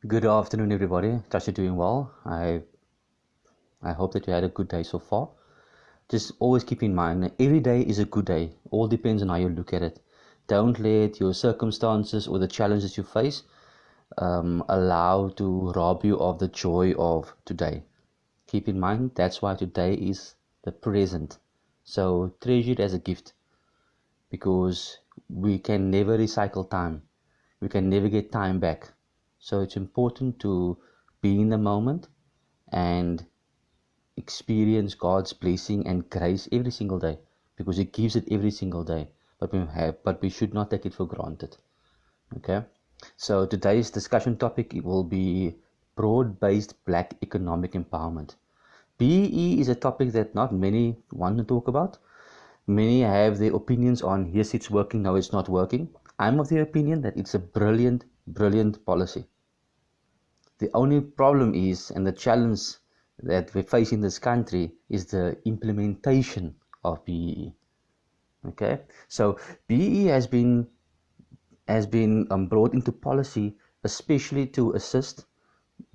Good afternoon, everybody. Trust you're doing well. I hope that you had a good day so far. Just always keep in mind that every day is a good day. All depends on how you look at it. Don't let your circumstances or the challenges you face allow to rob you of the joy of today. Keep in mind that's why today is the present. So treasure it as a gift because we can never recycle time. We can never get time back. So it's important to be in the moment and experience God's blessing and grace every single day because He gives it every single day. But we should not take it for granted. Okay. So today's discussion topic will be broad-based Black economic empowerment. BEE is a topic that not many want to talk about. Many have their opinions on yes, it's working, no, it's not working. I'm of the opinion that it's a brilliant, brilliant policy. The only problem is, and the challenge that we face in this country is the implementation of BEE. Okay, so BEE has been brought into policy especially to assist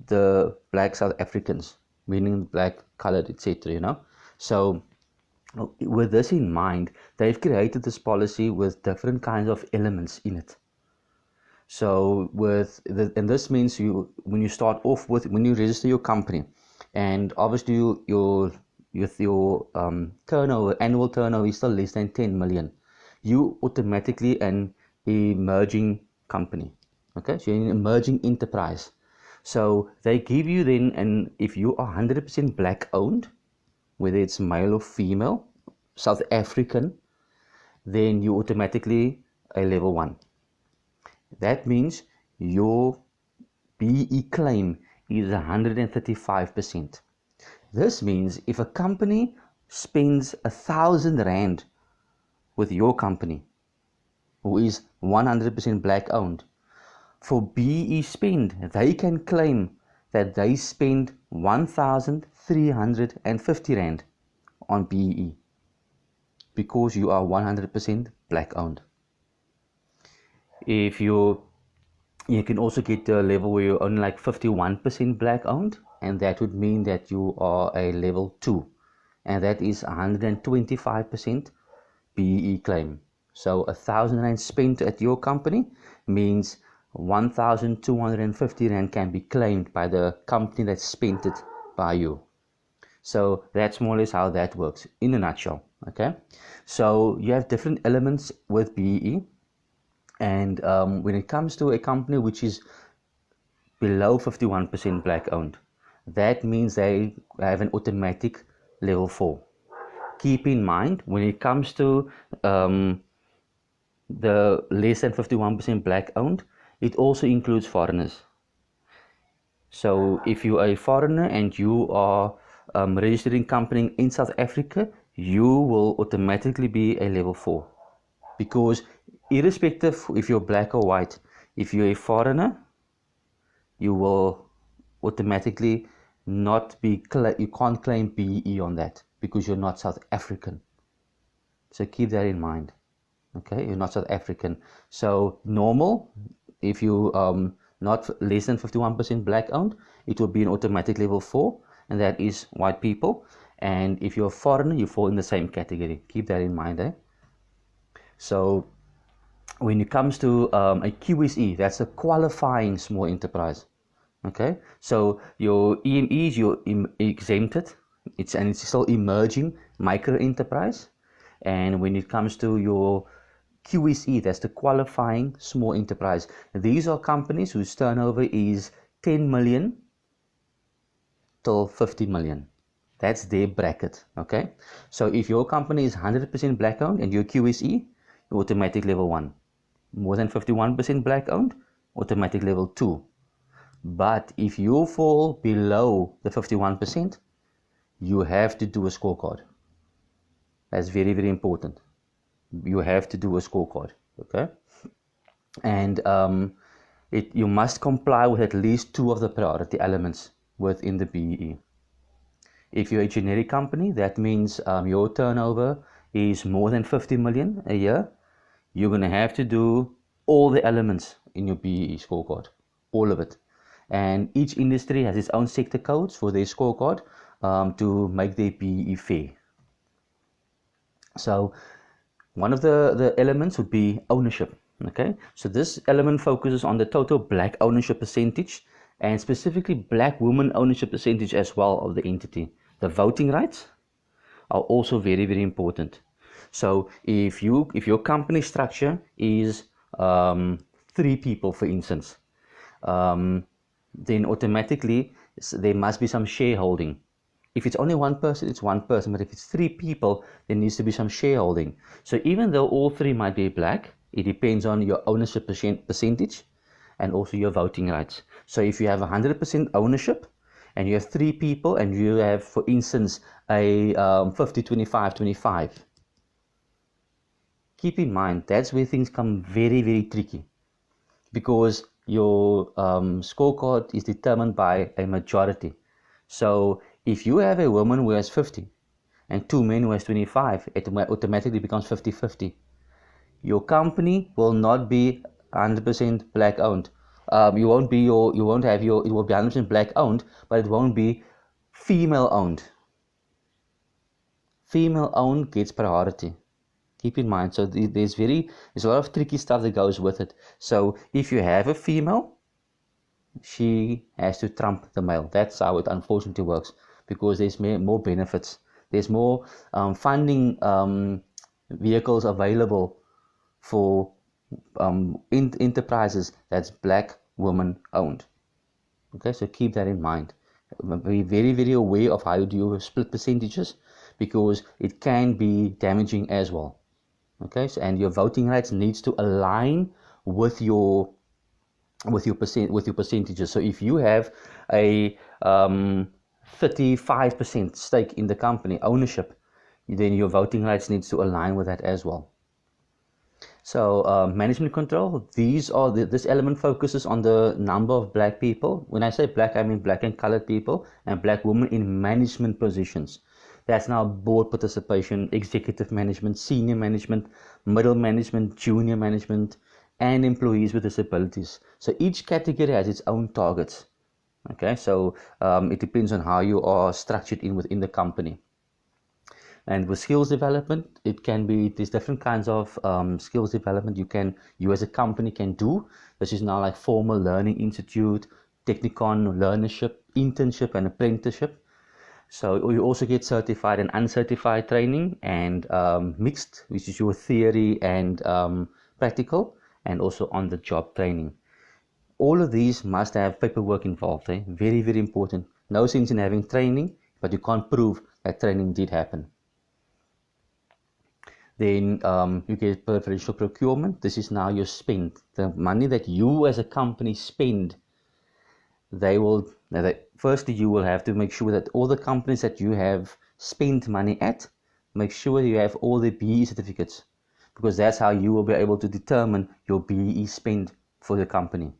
the Black South Africans, meaning black, colored, etc. So with this in mind, they've created this policy with different kinds of elements in it. So and this means when you start off when you register your company, and obviously your turnover, annual turnover is still less than 10 million, you automatically an emerging company. Okay, so you're an emerging enterprise. So they give you then, and if you are 100% black owned, whether it's male or female, South African, then you automatically a level 1. That means your BE claim is 135%. This means if a company spends 1,000 Rand with your company, who is 100% black owned, for BE spend, they can claim that they spend 1,350 Rand on BE because you are 100% black owned. If you can also get to a level where you're only like 51% black owned, and that would mean that you are a level 2, and that is 125% BEE claim. So 1,000 Rand spent at your company means 1,250 Rand can be claimed by the company that spent it by you. So that's more or less how that works in a nutshell. Okay, so you have different elements with BEE. And when it comes to a company which is below 51% black owned, that means they have an automatic level 4. Keep in mind, when it comes to the less than 51% black owned, it also includes foreigners. So if you are a foreigner and you are registering company in South Africa, you will automatically be a level 4. Because irrespective if you're black or white, if you're a foreigner, you will automatically not be, you can't claim BEE on that because you're not South African. So keep that in mind. Okay, you're not South African. So normal, if you not less than 51% black owned, it will be an automatic level 4, and that is white people. And if you're a foreigner, you fall in the same category. Keep that in mind, eh? So when it comes to a QSE, that's a qualifying small enterprise. Okay, so your EMEs, you're exempted. It's still emerging micro enterprise. And when it comes to your QSE, that's the qualifying small enterprise. These are companies whose turnover is 10 million till 50 million. That's their bracket. Okay, so if your company is 100% black owned and you're QSE, you're automatic level 1. More than 51% black owned, automatic level 2. But if you fall below the 51%, you have to do a scorecard. That's very, very important. You have to do a scorecard, okay? And you must comply with at least 2 of the priority elements within the BEE. If you're a generic company, that means your turnover is more than 50 million a year. You're going to have to do all the elements in your BEE scorecard, all of it. and each industry has its own sector codes for their scorecard to make their BEE fair. So one of the elements would be ownership. Okay, so this element focuses on the total black ownership percentage and specifically black women ownership percentage as well of the entity. The voting rights are also very, very important. So if your company structure is 3 people, for instance, then automatically there must be some shareholding. If it's only 1 person, it's 1 person, but if it's 3 people, there needs to be some shareholding. So even though all 3 might be black, it depends on your ownership percentage and also your voting rights. So if you have 100% ownership and you have 3 people and you have, for instance, a 50-25-25, keep in mind that's where things come very, very tricky, because your scorecard is determined by a majority. So if you have a woman who has 50 and 2 men who has 25, it automatically becomes 50-50. Your company will not be 100% black owned. It will be 100% black owned, but it won't be female owned. Female owned gets priority. Keep in mind. So there's a lot of tricky stuff that goes with it. So if you have a female, she has to trump the male. That's how it unfortunately works, because there's more benefits. There's more funding vehicles available for enterprises that's black woman owned. Okay, so keep that in mind. Be very, very aware of how you do split percentages, because it can be damaging as well. Okay, so, and your voting rights needs to align with your percentages. So if you have a 35% stake in the company ownership, then your voting rights needs to align with that as well. So management control, this element focuses on the number of black people. When I say black, I mean black and colored people and black women in management positions. That's now board participation, executive management, senior management, middle management, junior management, and employees with disabilities. So each category has its own targets. Okay, so it depends on how you are structured within the company. And with skills development, there's different kinds of skills development you as a company can do. This is now like formal learning institute, technicon, learnership, internship, and apprenticeship. So you also get certified and uncertified training, and mixed, which is your theory and practical, and also on-the-job training. All of these must have paperwork involved. Very, very important. No sense in having training, but you can't prove that training did happen. Then you get preferential procurement. This is now your spend. The money that you as a company spend, firstly you will have to make sure that all the companies that you have spent money at, make sure you have all the BEE certificates, because that's how you will be able to determine your BEE spend for the company.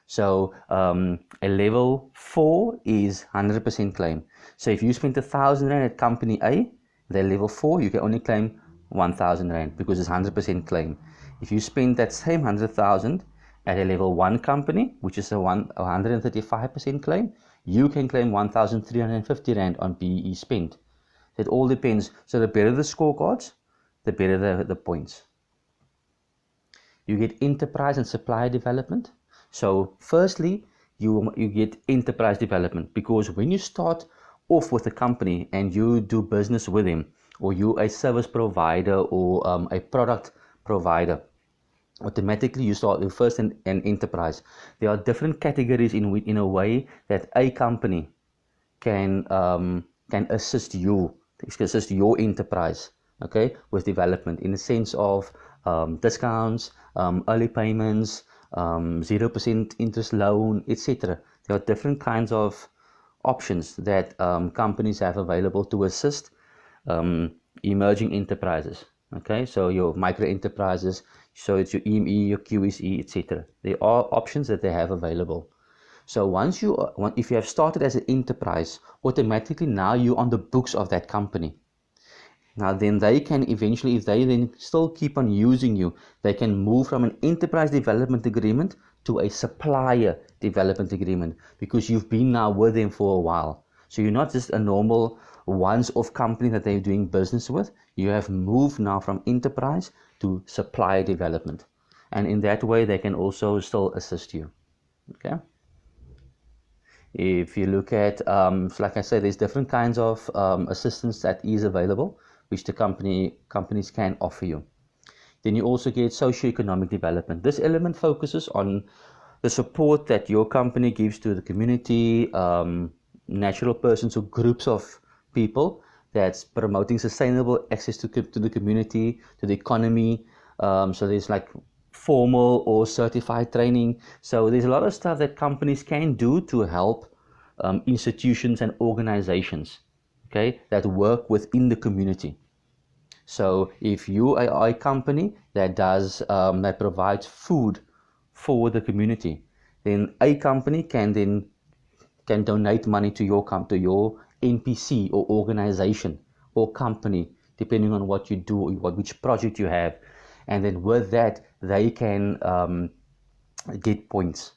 So a level 4 is 100% claim. So if you spent 1,000 Rand at company A, the level 4, you can only claim 1,000 Rand because it's 100% claim. If you spend that same 100,000 at a level 1 company, which is a 135% claim, you can claim 1,350 Rand on BEE spend. It all depends. So the better the scorecards, the better the points. You get enterprise and supplier development. So firstly, you get enterprise development, because when you start off with a company and you do business with them, or you're a service provider or a product provider, automatically you start first an enterprise. There are different categories in a way that a company can assist your enterprise, okay, with development, in the sense of discounts, early payments, 0% interest loan, etc. There are different kinds of options that companies have available to assist emerging enterprises. Okay, so your micro enterprises, so it's your EME, your QSE, etc. There are options that they have available. So if you have started as an enterprise, automatically now you're on the books of that company. Now then they can eventually, if they then still keep on using you, they can move from an enterprise development agreement to a supplier development agreement, because you've been now with them for a while. So you're not just a normal once-off company that they're doing business with. You have moved now from enterprise to supplier development. And in that way, they can also still assist you. Okay. If you look at, so like I said, there's different kinds of assistance that is available, which the companies can offer you. Then you also get socioeconomic development. This element focuses on the support that your company gives to the community, natural persons or groups of people, that's promoting sustainable access to the community, to the economy. So there's like formal or certified training. So there's a lot of stuff that companies can do to help institutions and organizations, okay, that work within the community. So if you are a company that does that provides food for the community, then a company can donate money to your NPC or organization or company, depending on what you do or which project you have, and then with that they can get points.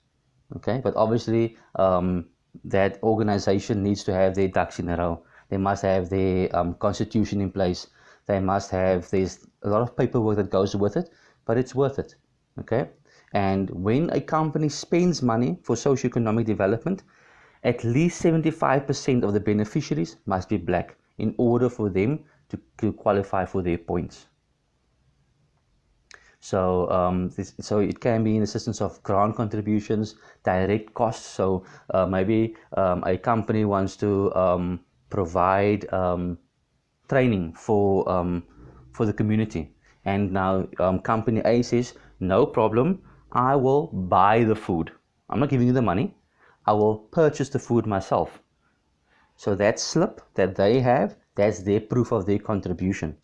Okay, but obviously that organization needs to have their ducks in a row. They must have their constitution in place. There's a lot of paperwork that goes with it, but it's worth it. Okay, and when a company spends money for socioeconomic development, at least 75% of the beneficiaries must be black in order for them to qualify for their points. So so it can be in assistance of grant contributions, direct costs. So maybe a company wants to provide training for the community, and now company A says, no problem, I will buy the food. I'm not giving you the money. I will purchase the food myself. So that slip that they have, that's their proof of their contribution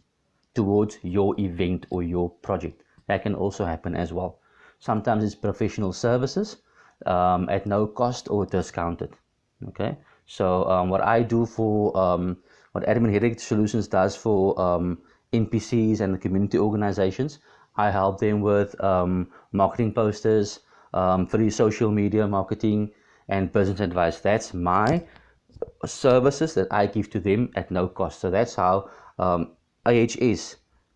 towards your event or your project. That can also happen as well. Sometimes it's professional services at no cost or discounted. Okay, so what I do for what Admin Headache Solutions does for NPCs and the community organizations, I help them with marketing posters, free social media marketing, and business advice. That's my services that I give to them at no cost. So that's how AHS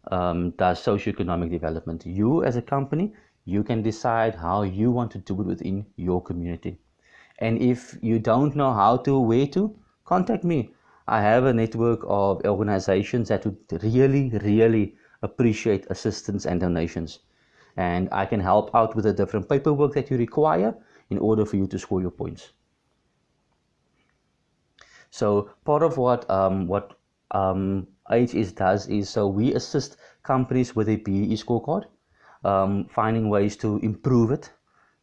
does socioeconomic development. You as a company, you can decide how you want to do it within your community. And if you don't know how to, where to, contact me. I have a network of organizations that would really appreciate assistance and donations. And I can help out with the different paperwork that you require in order for you to score your points. So part of what AHS does is, so we assist companies with a BEE scorecard, finding ways to improve it,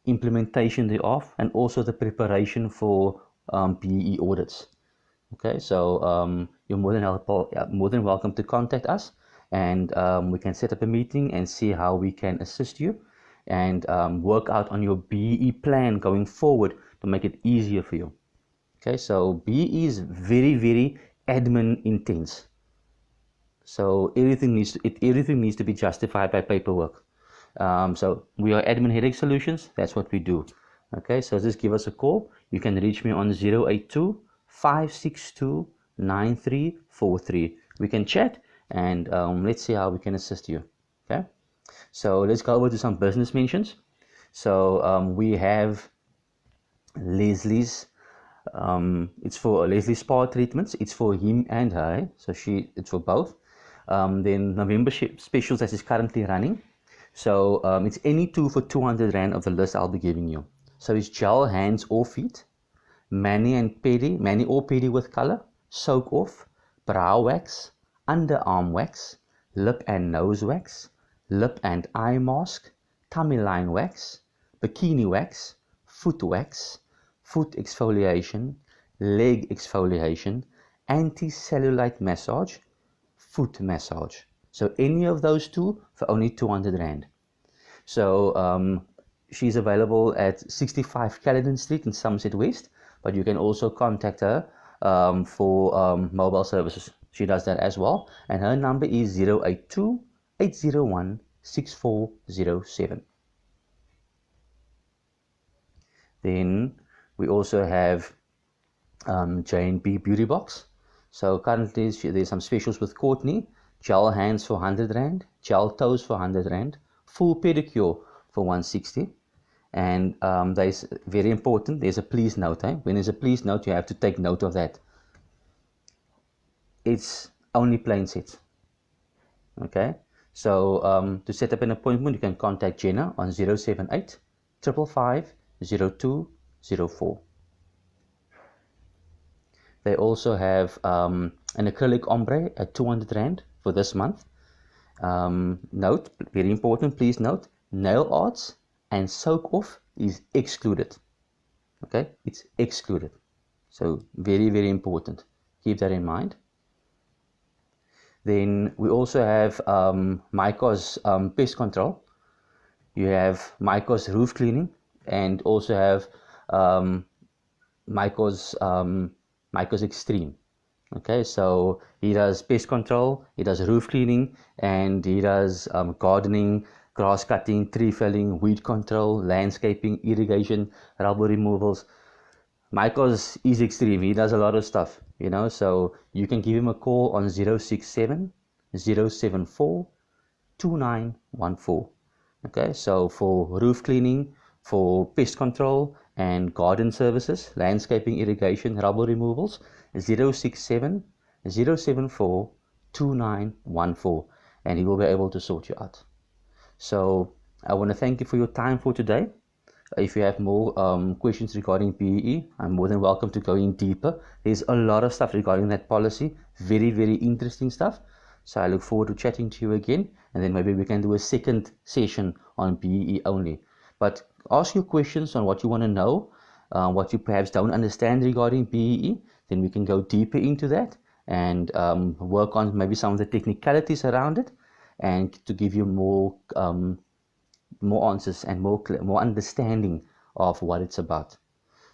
implementation thereof, and also the preparation for BEE audits. Okay, so you're more than welcome to contact us, and we can set up a meeting and see how we can assist you and work out on your BEE plan going forward to make it easier for you. Okay, so BEE is very admin intense. So everything needs to be justified by paperwork. So we are Admin Headache Solutions. That's what we do. Okay, so just give us a call. You can reach me on 082-562-9343. We can chat and let's see how we can assist you. Okay, so let's go over to some business mentions. So we have Lesleys. It's for Lesleys Spa treatments. It's for him and her. So it's for both. Then November specials that is currently running. So it's any two for 200 Rand of the list I'll be giving you. So it's gel hands or feet, mani or pedi with color, soak off, brow wax, underarm wax, lip and nose wax, lip and eye mask, tummy line wax, bikini wax, foot exfoliation, leg exfoliation, anti-cellulite massage, foot massage. So any of those two for only 200 Rand. So she's available at 65 Caledon Street in Somerset West, but you can also contact her for mobile services. She does that as well, and her number is 082 801 6407. Then we also have JnB Beauty Box. So currently there's some specials with Courtney. Gel hands for 100 Rand, gel toes for 100 Rand, full pedicure for 160. And there's very important, there's a please note. When there's a please note, you have to take note of that. It's only plain sets. Okay, so to set up an appointment, you can contact Jenna on 078 555 0204. They also have an acrylic ombre at 200 Rand for this month. Note, very important, please note, nail arts and soak off is excluded. Okay, it's excluded. So very, very important. Keep that in mind. Then we also have Mikoz pest control. You have Mikoz roof cleaning, and also have Mikoz Extreme. Okay, so he does pest control, he does roof cleaning, and he does gardening, grass cutting, tree felling, weed control, landscaping, irrigation, rubber removals. Mikoz is extreme. He does a lot of stuff, so you can give him a call on 067 074 2914. Okay, so for roof cleaning, for pest control and garden services, landscaping, irrigation, rubber removals, 067 074 2914, and he will be able to sort you out. So I want to thank you for your time for today. If you have more questions regarding BBEE, I'm more than welcome to go in deeper. There's a lot of stuff regarding that policy, very, very interesting stuff. So I look forward to chatting to you again, and then maybe we can do a second session on BBEE only. But ask your questions on what you want to know, what you perhaps don't understand regarding BBEE, then we can go deeper into that and work on maybe some of the technicalities around it, and to give you more answers and more understanding of what it's about.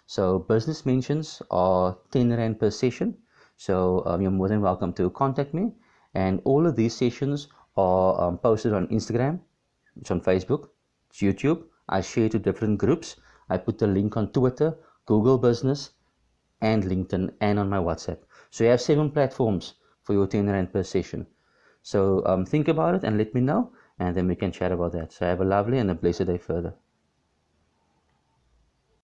So business mentions are 10 Rand per session. So you're more than welcome to contact me. And all of these sessions are posted on Instagram, it's on Facebook, it's YouTube. I share to different groups. I put the link on Twitter, Google Business, and LinkedIn, and on my WhatsApp. So you have 7 platforms for your 10 Rand per session. So think about it and let me know, and then we can chat about that. So have a lovely and a blessed day further.